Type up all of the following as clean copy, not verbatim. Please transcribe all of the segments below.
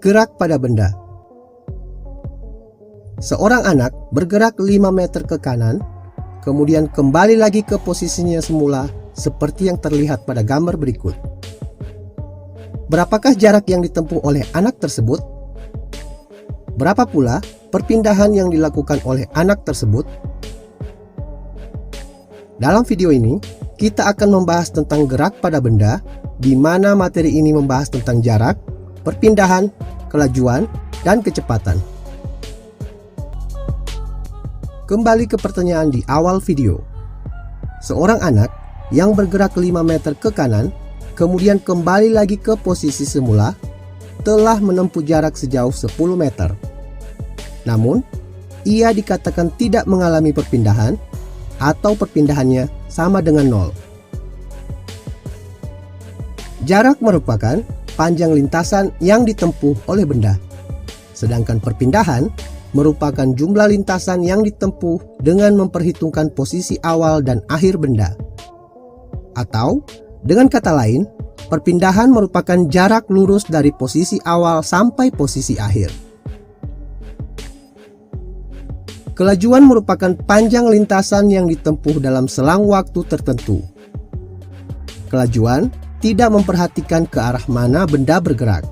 Gerak pada benda. Seorang anak bergerak 5 meter ke kanan, kemudian kembali lagi ke posisinya semula seperti yang terlihat pada gambar berikut. Berapakah jarak yang ditempuh oleh anak tersebut? Berapa pula perpindahan yang dilakukan oleh anak tersebut? Dalam video ini, kita akan membahas tentang gerak pada benda, di mana materi ini membahas tentang jarak, perpindahan, kelajuan, dan kecepatan. Kembali ke pertanyaan di awal video. Seorang anak yang bergerak 5 meter ke kanan, kemudian kembali lagi ke posisi semula, telah menempuh jarak sejauh 10 meter. Namun, ia dikatakan tidak mengalami perpindahan, atau perpindahannya sama dengan 0. Jarak merupakan panjang lintasan yang ditempuh oleh benda, sedangkan perpindahan merupakan jumlah lintasan yang ditempuh dengan memperhitungkan posisi awal dan akhir benda. Atau, dengan kata lain, perpindahan merupakan jarak lurus dari posisi awal sampai posisi akhir. Kelajuan merupakan panjang lintasan yang ditempuh dalam selang waktu tertentu. Kelajuan tidak memperhatikan ke arah mana benda bergerak.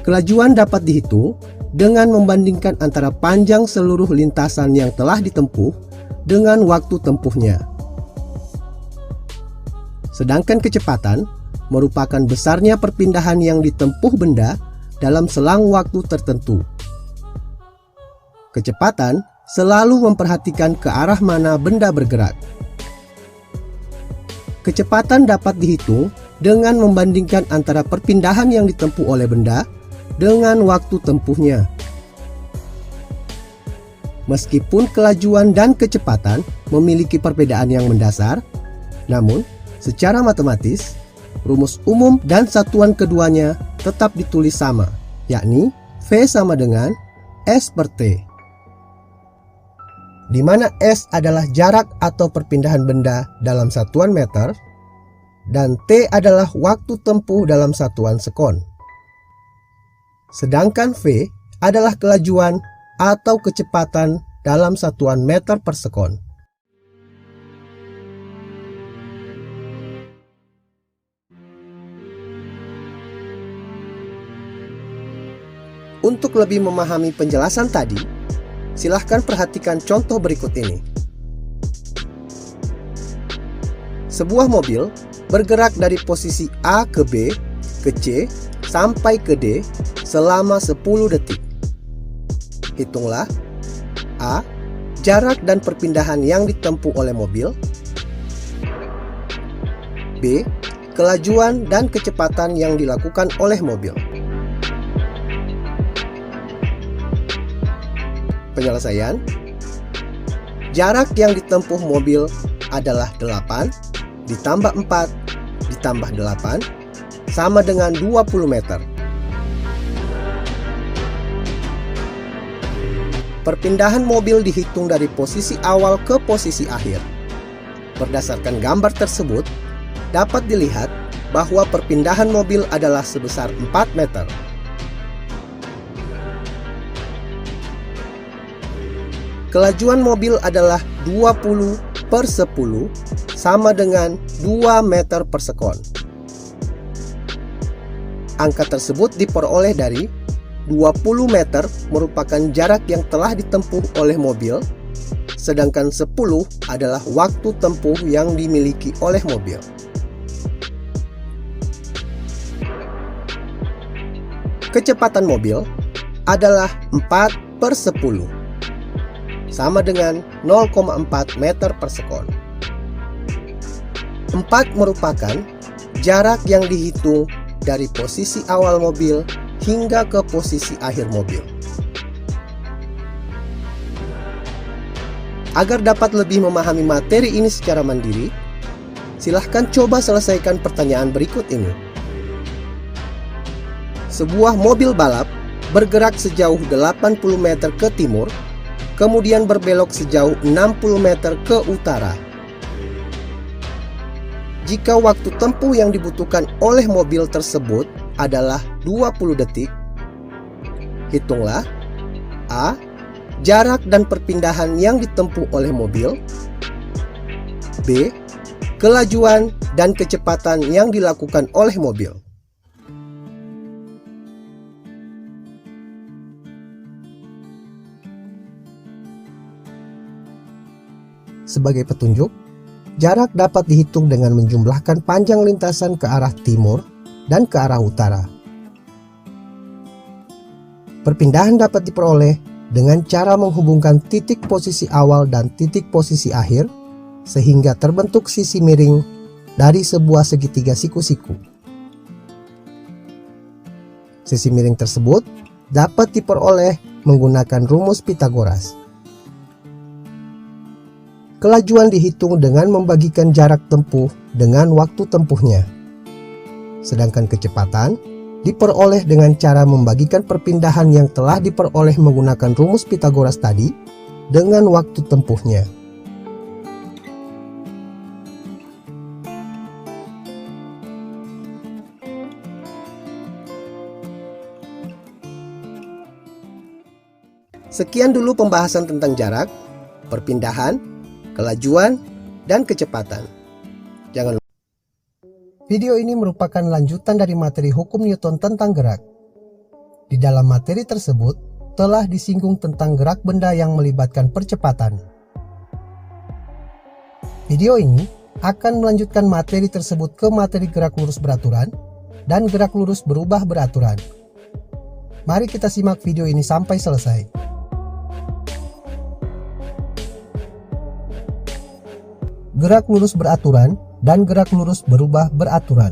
Kelajuan dapat dihitung dengan membandingkan antara panjang seluruh lintasan yang telah ditempuh dengan waktu tempuhnya. Sedangkan kecepatan merupakan besarnya perpindahan yang ditempuh benda dalam selang waktu tertentu. Kecepatan selalu memperhatikan ke arah mana benda bergerak. Kecepatan dapat dihitung dengan membandingkan antara perpindahan yang ditempuh oleh benda dengan waktu tempuhnya. Meskipun kelajuan dan kecepatan memiliki perbedaan yang mendasar, namun secara matematis, rumus umum dan satuan keduanya tetap ditulis sama, yakni V sama dengan S per T, di mana S adalah jarak atau perpindahan benda dalam satuan meter, dan T adalah waktu tempuh dalam satuan sekon. Sedangkan V adalah kelajuan atau kecepatan dalam satuan meter per sekon. Untuk lebih memahami penjelasan tadi, silahkan perhatikan contoh berikut ini. Sebuah mobil bergerak dari posisi A ke B, ke C, sampai ke D selama 10 detik. Hitunglah A. Jarak dan perpindahan yang ditempuh oleh mobil. B. Kelajuan dan kecepatan yang dilakukan oleh mobil. Penyelesaian. Jarak yang ditempuh mobil adalah 8 ditambah 4 ditambah 8 sama dengan 20 meter. Perpindahan mobil dihitung dari posisi awal ke posisi akhir. Berdasarkan gambar tersebut, dapat dilihat bahwa perpindahan mobil adalah sebesar 4 meter. Kelajuan mobil adalah 20 per 10 sama dengan 2 meter per sekon. Angka tersebut diperoleh dari 20 meter merupakan jarak yang telah ditempuh oleh mobil, sedangkan 10 adalah waktu tempuh yang dimiliki oleh mobil. Kecepatan mobil adalah 4 per 10 sama dengan 0,4 meter per sekon. 4 merupakan jarak yang dihitung dari posisi awal mobil hingga ke posisi akhir mobil. Agar dapat lebih memahami materi ini secara mandiri, silahkan coba selesaikan pertanyaan berikut ini. Sebuah mobil balap bergerak sejauh 80 meter ke timur, kemudian berbelok sejauh 60 meter ke utara. jika waktu tempuh yang dibutuhkan oleh mobil tersebut adalah 20 detik, hitunglah A. Jarak dan perpindahan yang ditempuh oleh mobil, B. Kelajuan dan kecepatan yang dilakukan oleh mobil. Sebagai petunjuk, jarak dapat dihitung dengan menjumlahkan panjang lintasan ke arah timur dan ke arah utara. Perpindahan dapat diperoleh dengan cara menghubungkan titik posisi awal dan titik posisi akhir sehingga terbentuk sisi miring dari sebuah segitiga siku-siku. Sisi miring tersebut dapat diperoleh menggunakan rumus Pythagoras. Kelajuan dihitung dengan membagikan jarak tempuh dengan waktu tempuhnya. Sedangkan kecepatan diperoleh dengan cara membagikan perpindahan yang telah diperoleh menggunakan rumus Pythagoras tadi dengan waktu tempuhnya. Sekian dulu pembahasan tentang jarak, perpindahan, kelajuan, dan kecepatan. Jangan lupa. Video ini merupakan lanjutan dari materi hukum Newton tentang gerak. Di dalam materi tersebut telah disinggung tentang gerak benda yang melibatkan percepatan. Video ini akan melanjutkan materi tersebut ke materi gerak lurus beraturan dan gerak lurus berubah beraturan. Mari kita simak video ini sampai selesai. Gerak lurus beraturan dan gerak lurus berubah beraturan.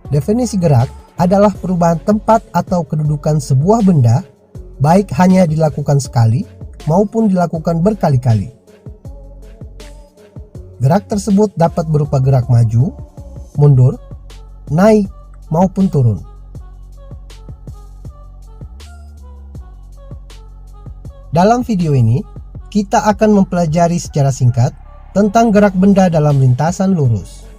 Definisi gerak adalah perubahan tempat atau kedudukan sebuah benda, baik hanya dilakukan sekali maupun dilakukan berkali-kali. Gerak tersebut dapat berupa gerak maju, mundur, naik, maupun turun. Dalam video ini, kita akan mempelajari secara singkat tentang gerak benda dalam lintasan lurus.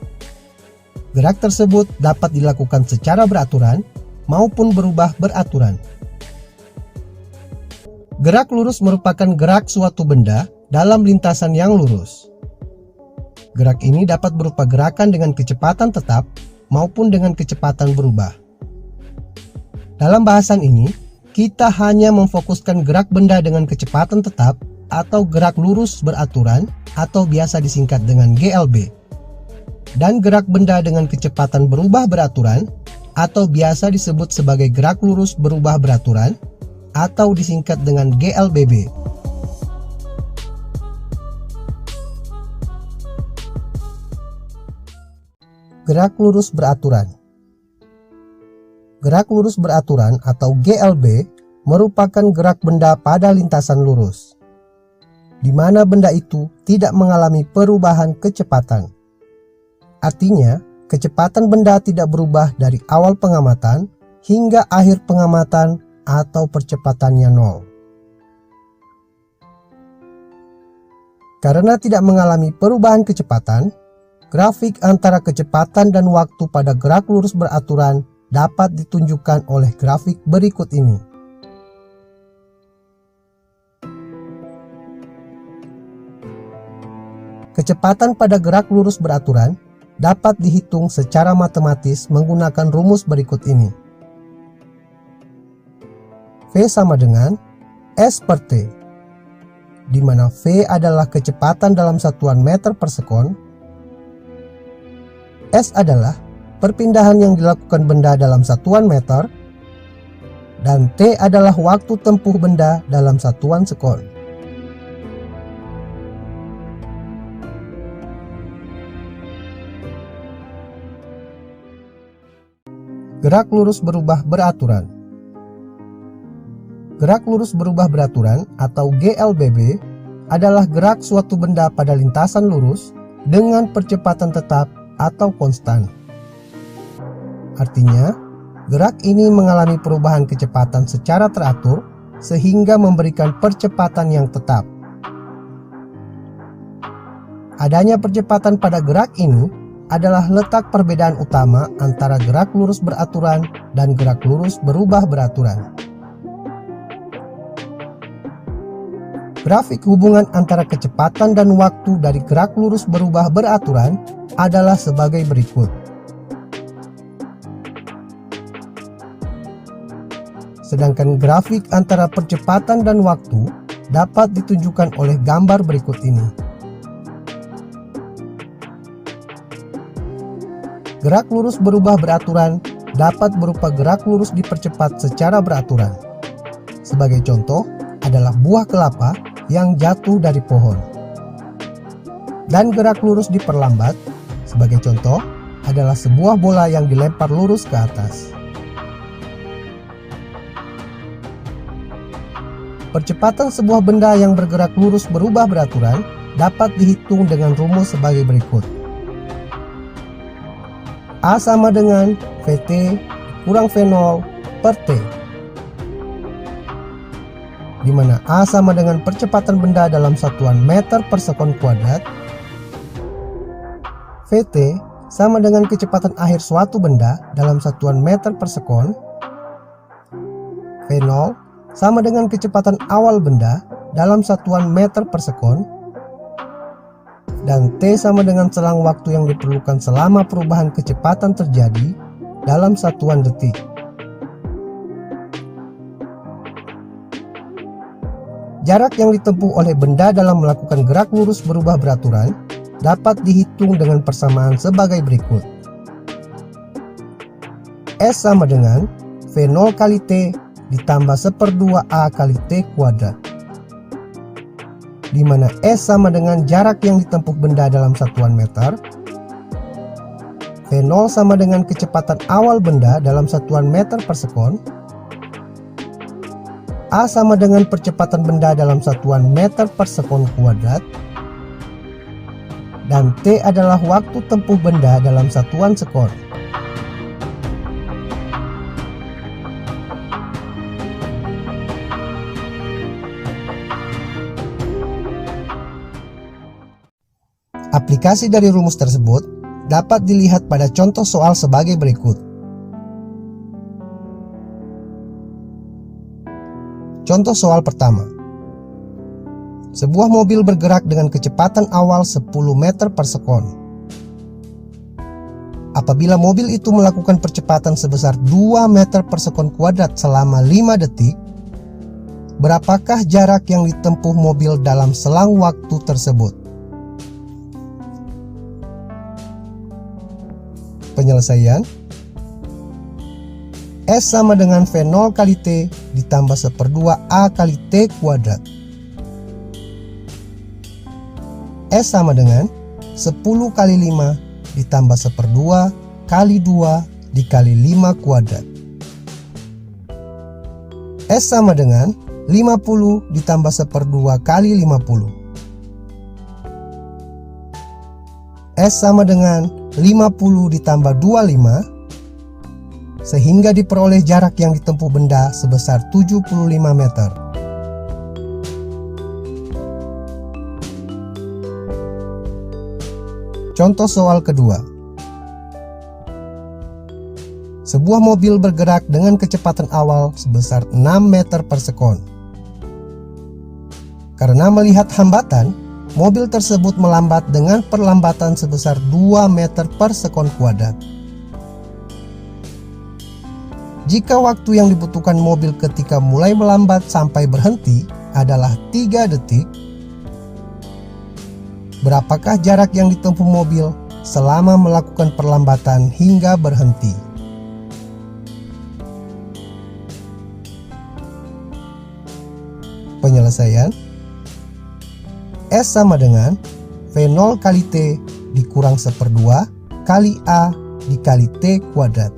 Gerak tersebut dapat dilakukan secara beraturan maupun berubah beraturan. Gerak lurus merupakan gerak suatu benda dalam lintasan yang lurus. Gerak ini dapat berupa gerakan dengan kecepatan tetap maupun dengan kecepatan berubah. Dalam bahasan ini, kita hanya memfokuskan gerak benda dengan kecepatan tetap atau gerak lurus beraturan atau biasa disingkat dengan GLB, dan gerak benda dengan kecepatan berubah beraturan atau biasa disebut sebagai gerak lurus berubah beraturan atau disingkat dengan GLBB. Gerak lurus beraturan. Gerak lurus beraturan atau GLB merupakan gerak benda pada lintasan lurus, di mana benda itu tidak mengalami perubahan kecepatan. Artinya, kecepatan benda tidak berubah dari awal pengamatan hingga akhir pengamatan atau percepatannya nol. Karena tidak mengalami perubahan kecepatan, grafik antara kecepatan dan waktu pada gerak lurus beraturan dapat ditunjukkan oleh grafik berikut ini. Kecepatan pada gerak lurus beraturan dapat dihitung secara matematis menggunakan rumus berikut ini. V sama dengan S per T, di mana V adalah kecepatan dalam satuan meter per sekon, S adalah perpindahan yang dilakukan benda dalam satuan meter, dan T adalah waktu tempuh benda dalam satuan sekon. Gerak lurus berubah beraturan. Gerak lurus berubah beraturan atau GLBB adalah gerak suatu benda pada lintasan lurus dengan percepatan tetap atau konstan. Artinya, gerak ini mengalami perubahan kecepatan secara teratur sehingga memberikan percepatan yang tetap. Adanya percepatan pada gerak ini adalah letak perbedaan utama antara gerak lurus beraturan dan gerak lurus berubah beraturan. Grafik hubungan antara kecepatan dan waktu dari gerak lurus berubah beraturan adalah sebagai berikut. Sedangkan grafik antara percepatan dan waktu dapat ditunjukkan oleh gambar berikut ini. Gerak lurus berubah beraturan dapat berupa gerak lurus dipercepat secara beraturan. Sebagai contoh adalah buah kelapa yang jatuh dari pohon. Dan gerak lurus diperlambat, sebagai contoh adalah sebuah bola yang dilempar lurus ke atas. Percepatan sebuah benda yang bergerak lurus berubah beraturan dapat dihitung dengan rumus sebagai berikut. A sama dengan VT kurang V0 per T, di mana A sama dengan percepatan benda dalam satuan meter per sekon kuadrat, VT sama dengan kecepatan akhir suatu benda dalam satuan meter per sekon, V0 sama dengan kecepatan awal benda dalam satuan meter per sekon, dan T sama dengan selang waktu yang diperlukan selama perubahan kecepatan terjadi dalam satuan detik. Jarak yang ditempuh oleh benda dalam melakukan gerak lurus berubah beraturan dapat dihitung dengan persamaan sebagai berikut. S sama dengan V0 kali T ditambah 1/2 A kali T kuadrat, di mana S sama dengan jarak yang ditempuh benda dalam satuan meter, V0 sama dengan kecepatan awal benda dalam satuan meter per sekon, A sama dengan percepatan benda dalam satuan meter per sekon kuadrat, dan T adalah waktu tempuh benda dalam satuan sekon. Aplikasi dari rumus tersebut dapat dilihat pada contoh soal sebagai berikut. Contoh soal pertama. Sebuah mobil bergerak dengan kecepatan awal 10 meter per sekon. Apabila mobil itu melakukan percepatan sebesar 2 meter per sekon kuadrat selama 5 detik, berapakah jarak yang ditempuh mobil dalam selang waktu tersebut? Penyelesaian. S sama dengan V0 kali T ditambah 1/2 A kali T kuadrat. S sama dengan 10 kali 5 ditambah 1/2 kali 2 dikali 5 kuadrat. S sama dengan 50 ditambah 1/2 kali 50. S sama dengan 50 ditambah 25, sehingga diperoleh jarak yang ditempuh benda sebesar 75 meter. Contoh soal kedua. Sebuah mobil bergerak dengan kecepatan awal sebesar 6 meter per sekon. Karena melihat hambatan, mobil tersebut melambat dengan perlambatan sebesar 2 meter per sekon kuadrat. Jika waktu yang dibutuhkan mobil ketika mulai melambat sampai berhenti adalah 3 detik, berapakah jarak yang ditempuh mobil selama melakukan perlambatan hingga berhenti? Penyelesaian. S sama dengan V0 kali T dikurang 1/2 kali A dikali T kuadrat.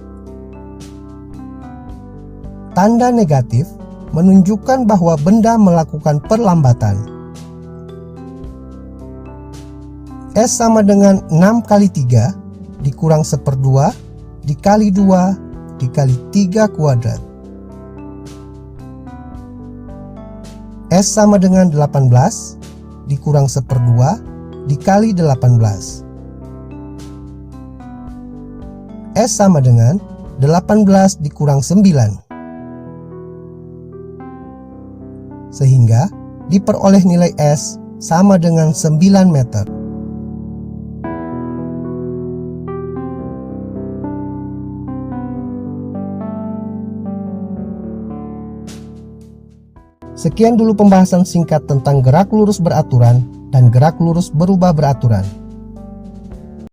Tanda negatif menunjukkan bahwa benda melakukan perlambatan. S sama dengan 6 kali 3 dikurang 1/2 dikali 2 dikali 3 kuadrat. S sama dengan 18 dikurang 1/2 dikali 18. S sama dengan 18 dikurang 9. Sehingga diperoleh nilai S sama dengan 9 meter. Sekian dulu pembahasan singkat tentang gerak lurus beraturan dan gerak lurus berubah beraturan.